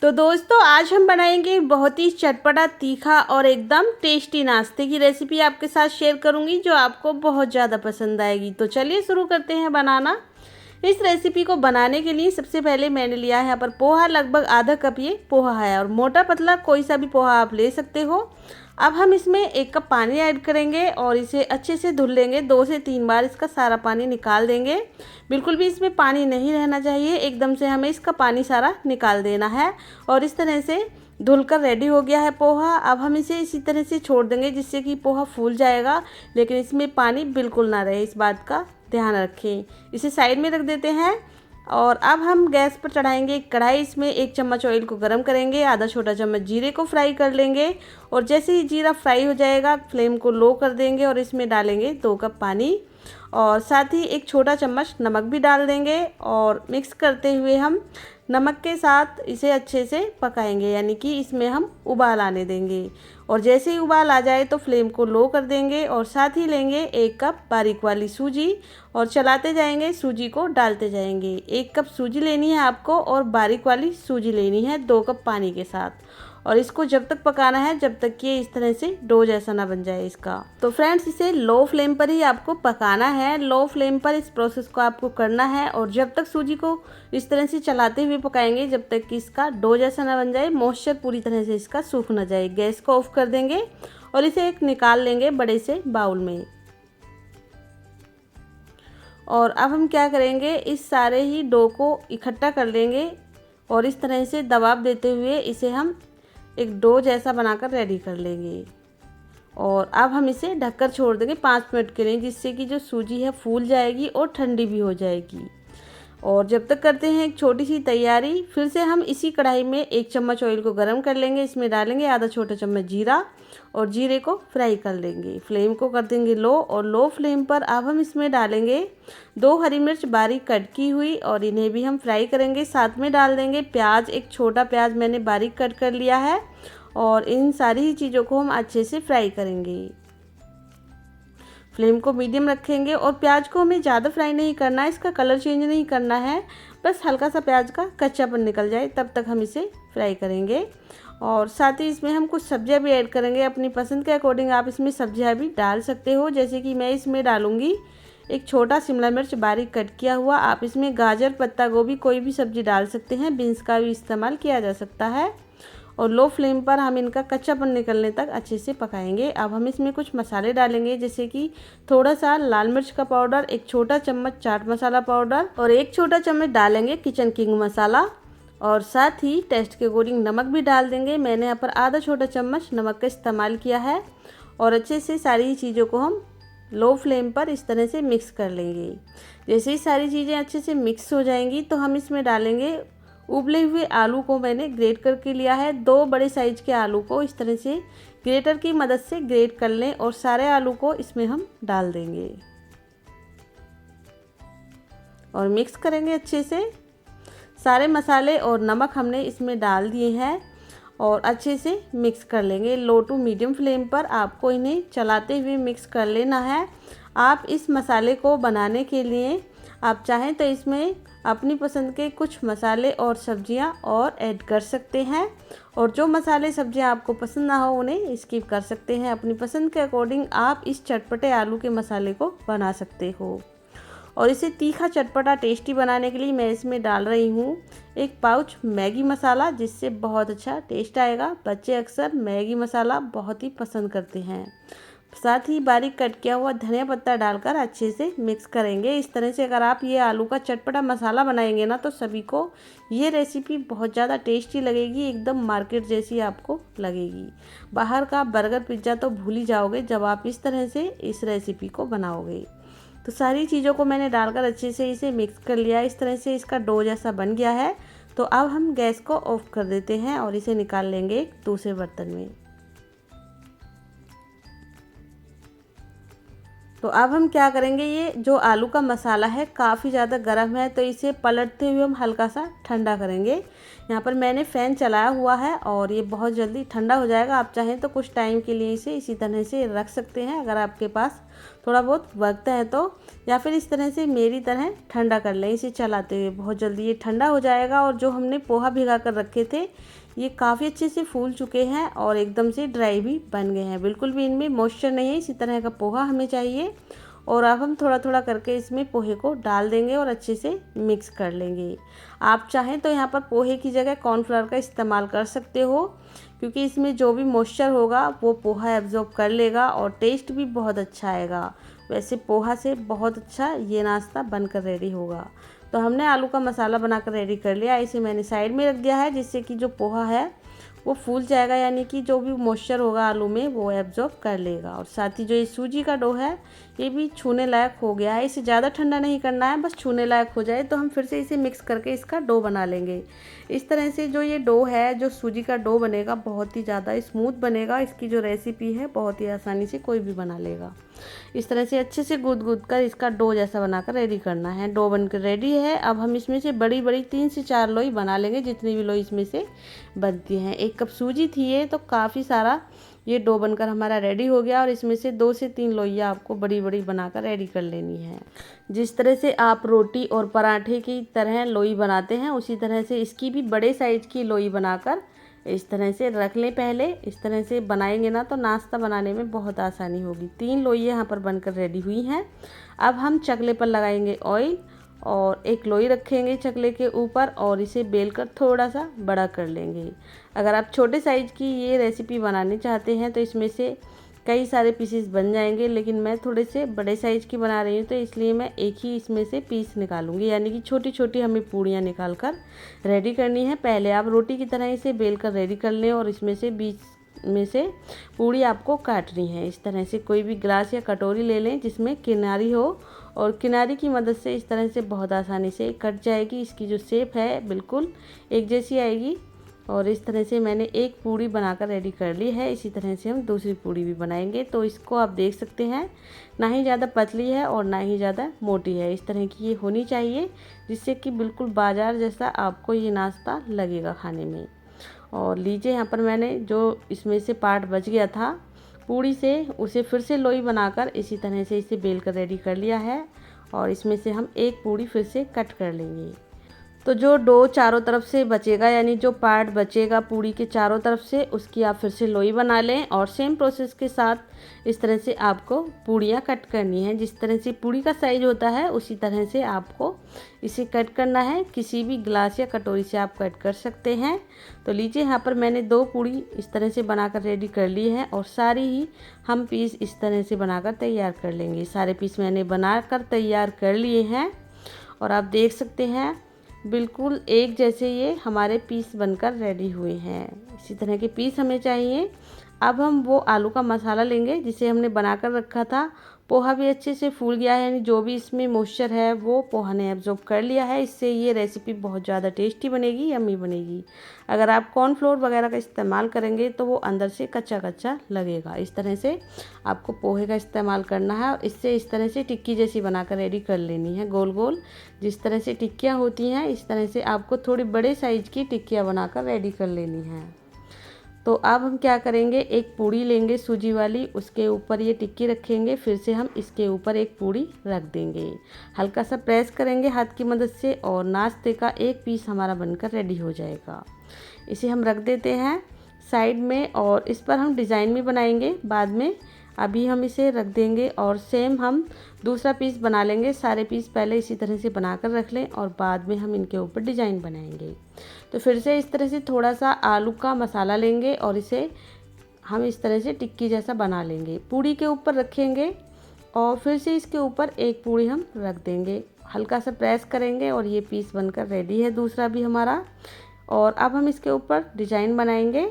तो दोस्तों आज हम बनाएंगे बहुत ही चटपटा तीखा और एकदम टेस्टी नाश्ते की रेसिपी आपके साथ शेयर करूंगी जो आपको बहुत ज़्यादा पसंद आएगी। तो चलिए शुरू करते हैं बनाना। इस रेसिपी को बनाने के लिए सबसे पहले मैंने लिया है यहाँ पर पोहा, लगभग आधा कप ये पोहा है और मोटा पतला कोई सा भी पोहा आप ले सकते हो। अब हम इसमें 1 कप पानी ऐड करेंगे और इसे अच्छे से धुल लेंगे। 2 से 3 बार इसका सारा पानी निकाल देंगे। बिल्कुल भी इसमें पानी नहीं रहना चाहिए, एकदम से हमें इसका पानी सारा निकाल देना है। और इस तरह से धुलकर रेडी हो गया है पोहा। अब हम इसे इसी तरह से छोड़ देंगे जिससे कि पोहा फूल जाएगा, लेकिन इसमें पानी बिल्कुल ना रहे, इस बात का ध्यान रखें। इसे साइड में रख देते हैं और अब हम गैस पर चढ़ाएंगे एक कढ़ाई। इसमें 1 चम्मच ऑयल को गरम करेंगे, आधा छोटा चम्मच जीरे को फ्राई कर लेंगे और जैसे ही जीरा फ्राई हो जाएगा फ्लेम को लो कर देंगे और इसमें डालेंगे 2 कप पानी और साथ ही 1 छोटा चम्मच नमक भी डाल देंगे और मिक्स करते हुए हम नमक के साथ इसे अच्छे से पकाएंगे, यानी कि इसमें हम उबाल आने देंगे। और जैसे ही उबाल आ जाए तो फ्लेम को लो कर देंगे और साथ ही लेंगे 1 कप बारीक वाली सूजी और चलाते जाएंगे, सूजी को डालते जाएंगे। 1 कप सूजी लेनी है आपको और बारीक वाली सूजी लेनी है 2 कप पानी के साथ। और इसको जब तक पकाना है जब तक कि ये इस तरह से डो जैसा ना बन जाए इसका। तो फ्रेंड्स इसे लो फ्लेम पर ही आपको पकाना है, लो फ्लेम पर इस प्रोसेस को आपको करना है। और जब तक सूजी को इस तरह से चलाते हुए पकाएंगे जब तक कि इसका डो जैसा ना बन जाए, मॉइस्चर पूरी तरह से इसका सूख ना जाए। गैस को ऑफ कर देंगे और इसे एक निकाल लेंगे बड़े से बाउल में। और अब हम क्या करेंगे, इस सारे ही डो को इकट्ठा कर लेंगे और इस तरह से दबाव देते हुए इसे हम एक डो जैसा बनाकर रेडी कर लेंगे। और अब हम इसे ढककर छोड़ देंगे 5 मिनट के लिए, जिससे कि जो सूजी है फूल जाएगी और ठंडी भी हो जाएगी। और जब तक करते हैं एक छोटी सी तैयारी, फिर से हम इसी कढ़ाई में 1 चम्मच ऑयल को गरम कर लेंगे। इसमें डालेंगे आधा छोटा चम्मच जीरा और जीरे को फ्राई कर लेंगे। फ्लेम को कर देंगे लो और लो फ्लेम पर अब हम इसमें डालेंगे 2 हरी मिर्च बारीक कट की हुई और इन्हें भी हम फ्राई करेंगे। साथ में डाल देंगे प्याज, 1 छोटा प्याज मैंने बारीक कट कर लिया है और इन सारी ही चीज़ों को हम अच्छे से फ्राई करेंगे। फ्लेम को मीडियम रखेंगे और प्याज को हमें ज़्यादा फ्राई नहीं करना है, इसका कलर चेंज नहीं करना है, बस हल्का सा प्याज का कच्चापन निकल जाए तब तक हम इसे फ्राई करेंगे। और साथ ही इसमें हम कुछ सब्जियां भी ऐड करेंगे, अपनी पसंद के अकॉर्डिंग आप इसमें सब्जियां भी डाल सकते हो। जैसे कि मैं इसमें डालूँगी 1 छोटा शिमला मिर्च बारीक कट किया हुआ। आप इसमें गाजर, पत्ता गोभी कोई भी सब्जी डाल सकते हैं, बीन्स का भी इस्तेमाल किया जा सकता है। और लो फ्लेम पर हम इनका कच्चापन निकलने तक अच्छे से पकाएंगे। अब हम इसमें कुछ मसाले डालेंगे, जैसे कि थोड़ा सा लाल मिर्च का पाउडर, 1 छोटा चम्मच चाट मसाला पाउडर और 1 छोटा चम्मच डालेंगे किचन किंग मसाला और साथ ही टेस्ट के अकॉर्डिंग नमक भी डाल देंगे। मैंने यहाँ पर आधा छोटा चम्मच नमक का इस्तेमाल किया है। और अच्छे से सारी चीज़ों को हम लो फ्लेम पर इस तरह से मिक्स कर लेंगे। जैसे ही सारी चीज़ें अच्छे से मिक्स हो जाएंगी तो हम इसमें डालेंगे उबले हुए आलू को मैंने ग्रेट करके लिया है। 2 बड़े साइज के आलू को इस तरह से ग्रेटर की मदद से ग्रेट कर लें और सारे आलू को इसमें हम डाल देंगे और मिक्स करेंगे अच्छे से। सारे मसाले और नमक हमने इसमें डाल दिए हैं और अच्छे से मिक्स कर लेंगे। लो टू मीडियम फ्लेम पर आपको इन्हें चलाते हुए मिक्स कर लेना है। आप इस मसाले को बनाने के लिए आप चाहें तो इसमें अपनी पसंद के कुछ मसाले और सब्जियां और ऐड कर सकते हैं और जो मसाले सब्जियां आपको पसंद ना हो उन्हें स्किप कर सकते हैं। अपनी पसंद के अकॉर्डिंग आप इस चटपटे आलू के मसाले को बना सकते हो। और इसे तीखा चटपटा टेस्टी बनाने के लिए मैं इसमें डाल रही हूँ 1 पाउच मैगी मसाला, जिससे बहुत अच्छा टेस्ट आएगा। बच्चे अक्सर मैगी मसाला बहुत ही पसंद करते हैं। साथ ही बारीक कट किया हुआ धनिया पत्ता डालकर अच्छे से मिक्स करेंगे। इस तरह से अगर आप ये आलू का चटपटा मसाला बनाएंगे ना तो सभी को ये रेसिपी बहुत ज़्यादा टेस्टी लगेगी, एकदम मार्केट जैसी आपको लगेगी। बाहर का बर्गर पिज्ज़ा तो भूल ही जाओगे जब आप इस तरह से इस रेसिपी को बनाओगे। तो सारी चीज़ों को मैंने डालकर अच्छे से इसे मिक्स कर लिया। इस तरह से इसका डो जैसा बन गया है। तो अब हम गैस को ऑफ कर देते हैं और इसे निकाल लेंगे एक दूसरे बर्तन में। तो अब हम क्या करेंगे, ये जो आलू का मसाला है काफ़ी ज़्यादा गर्म है तो इसे पलटते हुए हम हल्का सा ठंडा करेंगे। यहाँ पर मैंने फ़ैन चलाया हुआ है और ये बहुत जल्दी ठंडा हो जाएगा। आप चाहें तो कुछ टाइम के लिए इसे इसी तरह से रख सकते हैं। अगर आपके पास थोड़ा बहुत वक्त है तो, या फिर इस तरह से मेरी तरह ठंडा कर लें इसे चलाते हुए। बहुत जल्दी ये ठंडा हो जाएगा और जो हमने पोहा भिगा कर रखे थे ये काफ़ी अच्छे से फूल चुके हैं और एकदम से ड्राई भी बन गए हैं, बिल्कुल भी इनमें मॉइस्चर नहीं है। इसी तरह का पोहा हमें चाहिए। और अब हम थोड़ा थोड़ा करके इसमें पोहे को डाल देंगे और अच्छे से मिक्स कर लेंगे। आप चाहें तो यहाँ पर पोहे की जगह कॉर्नफ्लावर का इस्तेमाल कर सकते हो, क्योंकि इसमें जो भी मॉइस्चर होगा वो पोहा एब्जॉर्ब कर लेगा और टेस्ट भी बहुत अच्छा आएगा। वैसे पोहा से बहुत अच्छा ये नाश्ता बनकर रेडी होगा। तो हमने आलू का मसाला बनाकर रेडी कर लिया, इसे मैंने साइड में रख दिया है, जिससे कि जो पोहा है वो फूल जाएगा, यानी कि जो भी मॉइस्चर होगा आलू में वो एब्जॉर्ब कर लेगा। और साथ ही जो ये सूजी का डो है ये भी छूने लायक हो गया है। इसे ज़्यादा ठंडा नहीं करना है, बस छूने लायक हो जाए तो हम फिर से इसे मिक्स करके इसका डो बना लेंगे। इस तरह से जो ये डो है, जो सूजी का डो बनेगा, बहुत ही ज़्यादा स्मूथ बनेगा। इसकी जो रेसिपी है बहुत ही आसानी से कोई भी बना लेगा। इस तरह से अच्छे से गूंद गूंद कर इसका डो जैसा बनाकर रेडी करना है। डो बनकर रेडी है। अब हम इसमें से बड़ी बड़ी 3 से 4 लोई बना लेंगे, जितनी भी लोई इसमें से बनती हैं। 1 कप सूजी थी ये, तो काफ़ी सारा ये डो बनकर हमारा रेडी हो गया। और इसमें से 2 से 3 लोइयाँ आपको बड़ी बड़ी बनाकर रेडी कर लेनी है। जिस तरह से आप रोटी और पराठे की तरह लोई बनाते हैं, उसी तरह से इसकी भी बड़े साइज की लोई बनाकर इस तरह से रख लें। पहले इस तरह से बनाएंगे ना तो नाश्ता बनाने में बहुत आसानी होगी। 3 लोई यहाँ पर बनकर रेडी हुई हैं। अब हम चकले पर लगाएंगे ऑयल और एक लोई रखेंगे चकले के ऊपर और इसे बेलकर थोड़ा सा बड़ा कर लेंगे। अगर आप छोटे साइज़ की ये रेसिपी बनानी चाहते हैं तो इसमें से कई सारे पीसेस बन जाएंगे, लेकिन मैं थोड़े से बड़े साइज़ की बना रही हूँ तो इसलिए मैं एक ही इसमें से पीस निकालूंगी, यानी कि छोटी छोटी हमें पूड़ियाँ निकाल कर रेडी करनी है। पहले आप रोटी की तरह इसे बेल कर रेडी कर लें और इसमें से बीच में से पूड़ी आपको काटनी है। इस तरह से कोई भी ग्लास या कटोरी ले लें जिसमें किनारी हो, और किनारी की मदद से इस तरह से बहुत आसानी से कट जाएगी। इसकी जो शेप है बिल्कुल एक जैसी आएगी। और इस तरह से मैंने एक पूड़ी बनाकर रेडी कर ली है। इसी तरह से हम दूसरी पूड़ी भी बनाएंगे। तो इसको आप देख सकते हैं, ना ही ज़्यादा पतली है और ना ही ज़्यादा मोटी है। इस तरह की ये होनी चाहिए, जिससे कि बिल्कुल बाजार जैसा आपको ये नाश्ता लगेगा खाने में। और लीजिए यहाँ पर मैंने जो इसमें से पार्ट बच गया था पूड़ी से, उसे फिर से लोई बनाकर इसी तरह से इसे बेल कर रेडी कर लिया है। और इसमें से हम एक पूड़ी फिर से कट कर लेंगे। तो जो डो चारों तरफ से बचेगा, यानी जो पार्ट बचेगा पूड़ी के चारों तरफ से, उसकी आप फिर से लोई बना लें। और सेम प्रोसेस के साथ इस तरह से आपको पूड़ियाँ कट करनी है। जिस तरह से पूड़ी का साइज होता है उसी तरह से आपको इसे कट करना है। किसी भी ग्लास या कटोरी से आप कट कर सकते हैं। तो लीजिए यहाँ पर मैंने 2 पूड़ी इस तरह से बनाकर रेडी कर ली है और सारी ही हम पीस इस तरह से बनाकर तैयार कर लेंगे। सारे पीस मैंने बनाकर तैयार कर लिए हैं और आप देख सकते हैं बिल्कुल एक जैसे ये हमारे पीस बनकर रेडी हुए हैं। इसी तरह के पीस हमें चाहिए। अब हम वो आलू का मसाला लेंगे जिसे हमने बनाकर रखा था। पोहा भी अच्छे से फूल गया है, यानी जो भी इसमें मॉइस्चर है वो पोहा ने एब्जॉर्ब कर लिया है। इससे ये रेसिपी बहुत ज़्यादा टेस्टी बनेगी, यम्मी बनेगी। अगर आप कॉर्नफ्लोर वगैरह का इस्तेमाल करेंगे तो वो अंदर से कच्चा कच्चा लगेगा। इस तरह से आपको पोहे का इस्तेमाल करना है और इससे इस तरह से टिक्की जैसी बनाकर रेडी कर लेनी है, गोल गोल। जिस तरह से टिक्कियाँ होती हैं इस तरह से आपको थोड़ी बड़े साइज़ की टिक्कियाँ बनाकर रेडी कर लेनी है। तो अब हम क्या करेंगे, एक पूड़ी लेंगे सूजी वाली, उसके ऊपर ये टिक्की रखेंगे, फिर से हम इसके ऊपर एक पूड़ी रख देंगे। हल्का सा प्रेस करेंगे हाथ की मदद से और नाश्ते का एक पीस हमारा बनकर रेडी हो जाएगा। इसे हम रख देते हैं साइड में और इस पर हम डिज़ाइन भी बनाएंगे बाद में। अभी हम इसे रख देंगे और सेम हम दूसरा पीस बना लेंगे। सारे पीस पहले इसी तरह से बनाकर रख लें और बाद में हम इनके ऊपर डिज़ाइन बनाएंगे। तो फिर से इस तरह से थोड़ा सा आलू का मसाला लेंगे और इसे हम इस तरह से टिक्की जैसा बना लेंगे, पूड़ी के ऊपर रखेंगे और फिर से इसके ऊपर एक पूड़ी हम रख देंगे। हल्का सा प्रेस करेंगे और ये पीस बनकर रेडी है दूसरा भी हमारा। और अब हम इसके ऊपर डिज़ाइन बनाएंगे।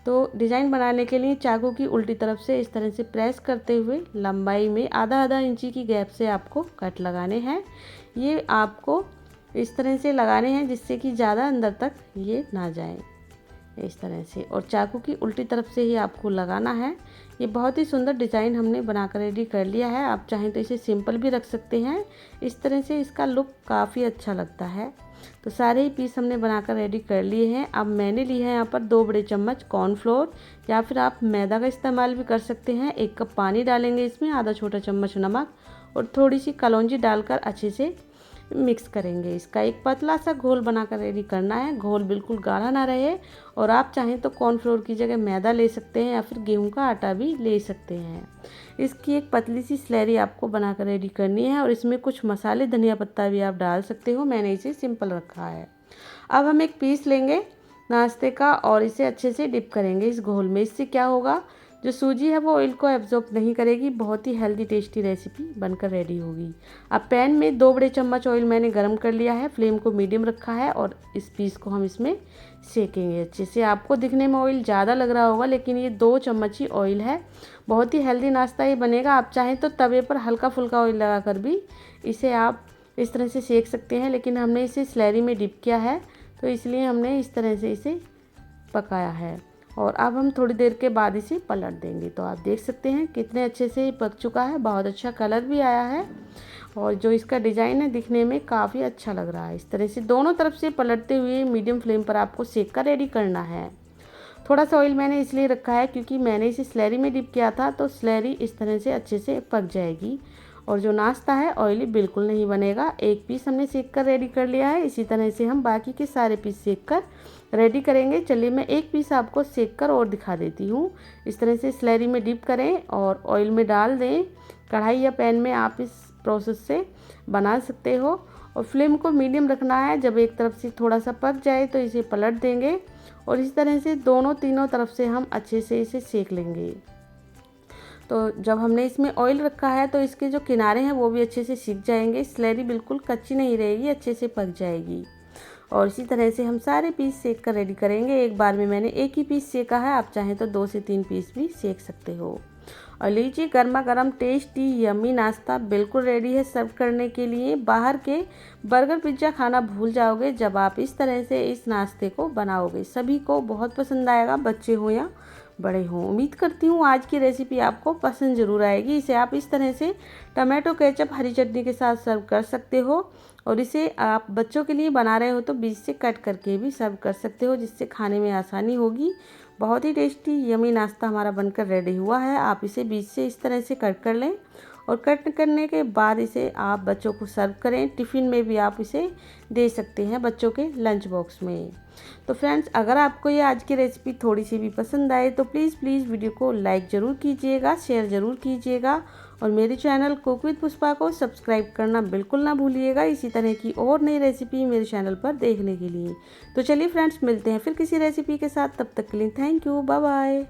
तो डिज़ाइन बनाने के लिए चाकू की उल्टी तरफ से इस तरह से प्रेस करते हुए लंबाई में आधा आधा इंची की गैप से आपको कट लगाने हैं। ये आपको इस तरह से लगाने हैं जिससे कि ज़्यादा अंदर तक ये ना जाए, इस तरह से। और चाकू की उल्टी तरफ से ही आपको लगाना है। ये बहुत ही सुंदर डिज़ाइन हमने बनाकर रेडी कर लिया है। आप चाहें तो इसे सिंपल भी रख सकते हैं। इस तरह से इसका लुक काफ़ी अच्छा लगता है। तो सारे ही पीस हमने बनाकर रेडी कर लिए हैं। अब मैंने ली है यहाँ पर 2 बड़े चम्मच कॉर्नफ्लोर, या फिर आप मैदा का इस्तेमाल भी कर सकते हैं। 1 कप पानी डालेंगे इसमें, आधा छोटा चम्मच नमक और थोड़ी सी कलौंजी डालकर अच्छे से मिक्स करेंगे। इसका एक पतला सा घोल बनाकर रेडी करना है। घोल बिल्कुल गाढ़ा ना रहे, और आप चाहें तो कॉर्नफ्लोर की जगह मैदा ले सकते हैं या फिर गेहूं का आटा भी ले सकते हैं। इसकी एक पतली सी स्लैरी आपको बनाकर रेडी करनी है, और इसमें कुछ मसाले, धनिया पत्ता भी आप डाल सकते हो। मैंने इसे सिंपल रखा है। अब हम एक पीस लेंगे नाश्ते का और इसे अच्छे से डिप करेंगे इस घोल में। इससे क्या होगा, जो सूजी है वो ऑयल को एब्जॉर्ब नहीं करेगी। बहुत ही हेल्दी टेस्टी रेसिपी बनकर रेडी होगी। अब पैन में 2 बड़े चम्मच ऑयल मैंने गरम कर लिया है, फ्लेम को मीडियम रखा है, और इस पीस को हम इसमें सेकेंगे अच्छे से। आपको दिखने में ऑयल ज़्यादा लग रहा होगा, लेकिन ये 2 चम्मच ही ऑयल है। बहुत ही हेल्दी नाश्ता ये बनेगा। आप चाहें तो तवे पर हल्का फुल्का ऑयल लगा कर भी इसे आप इस तरह से सेक सकते हैं, लेकिन हमने इसे स्लैरी में डिप किया है तो इसलिए हमने इस तरह से इसे पकाया है। और अब हम थोड़ी देर के बाद इसे पलट देंगे। तो आप देख सकते हैं कितने अच्छे से ये पक चुका है। बहुत अच्छा कलर भी आया है, और जो इसका डिज़ाइन है दिखने में काफ़ी अच्छा लग रहा है। इस तरह से दोनों तरफ से पलटते हुए मीडियम फ्लेम पर आपको सेक कर रेडी करना है। थोड़ा सा ऑयल मैंने इसलिए रखा है क्योंकि मैंने इसे स्लैरी में डिप किया था, तो स्लैरी इस तरह से अच्छे से पक जाएगी, और जो नाश्ता है ऑयली बिल्कुल नहीं बनेगा। एक पीस हमने सेक कर रेडी कर लिया है। इसी तरह से हम बाकी के सारे पीस सेक कर रेडी करेंगे। चलिए मैं एक पीस आपको सेक कर और दिखा देती हूँ। इस तरह से स्लैरी में डिप करें और ऑयल में डाल दें। कढ़ाई या पैन में आप इस प्रोसेस से बना सकते हो, और फ्लेम को मीडियम रखना है। जब एक तरफ से थोड़ा सा पक जाए तो इसे पलट देंगे, और इस तरह से तीनों तरफ से हम अच्छे से इसे सेक लेंगे। तो जब हमने इसमें ऑयल रखा है तो इसके जो किनारे हैं वो भी अच्छे से सिक जाएंगे। स्लैरी बिल्कुल कच्ची नहीं रहेगी, अच्छे से पक जाएगी। और इसी तरह से हम सारे पीस सेक कर रेडी करेंगे। एक बार में मैंने एक ही पीस सेका है, आप चाहें तो 2 से 3 पीस भी सेक सकते हो। और लीजिए, गर्मा गर्म टेस्टी यम्मी नाश्ता बिल्कुल रेडी है सर्व करने के लिए। बाहर के बर्गर पिज्ज़ा खाना भूल जाओगे जब आप इस तरह से इस नाश्ते को बनाओगे। सभी को बहुत पसंद आएगा, बच्चे हो या बड़े हों। उम्मीद करती हूँ आज की रेसिपी आपको पसंद ज़रूर आएगी। इसे आप इस तरह से टमाटो केचप, हरी चटनी के साथ सर्व कर सकते हो, और इसे आप बच्चों के लिए बना रहे हो तो बीच से कट करके भी सर्व कर सकते हो, जिससे खाने में आसानी होगी। बहुत ही टेस्टी यमी नाश्ता हमारा बनकर रेडी हुआ है। आप इसे बीच से इस तरह से कट कर लें, और कट करने के बाद इसे आप बच्चों को सर्व करें। टिफ़िन में भी आप इसे दे सकते हैं, बच्चों के लंच बॉक्स में। तो फ्रेंड्स, अगर आपको ये आज की रेसिपी थोड़ी सी भी पसंद आए तो प्लीज़ वीडियो को लाइक ज़रूर कीजिएगा, शेयर ज़रूर कीजिएगा, और मेरे चैनल कुक विद पुष्पा को सब्सक्राइब करना बिल्कुल ना भूलिएगा, इसी तरह की और नई रेसिपी मेरे चैनल पर देखने के लिए। तो चलिए फ्रेंड्स, मिलते हैं फिर किसी रेसिपी के साथ। तब तक के लिए थैंक यू, बाय बाय।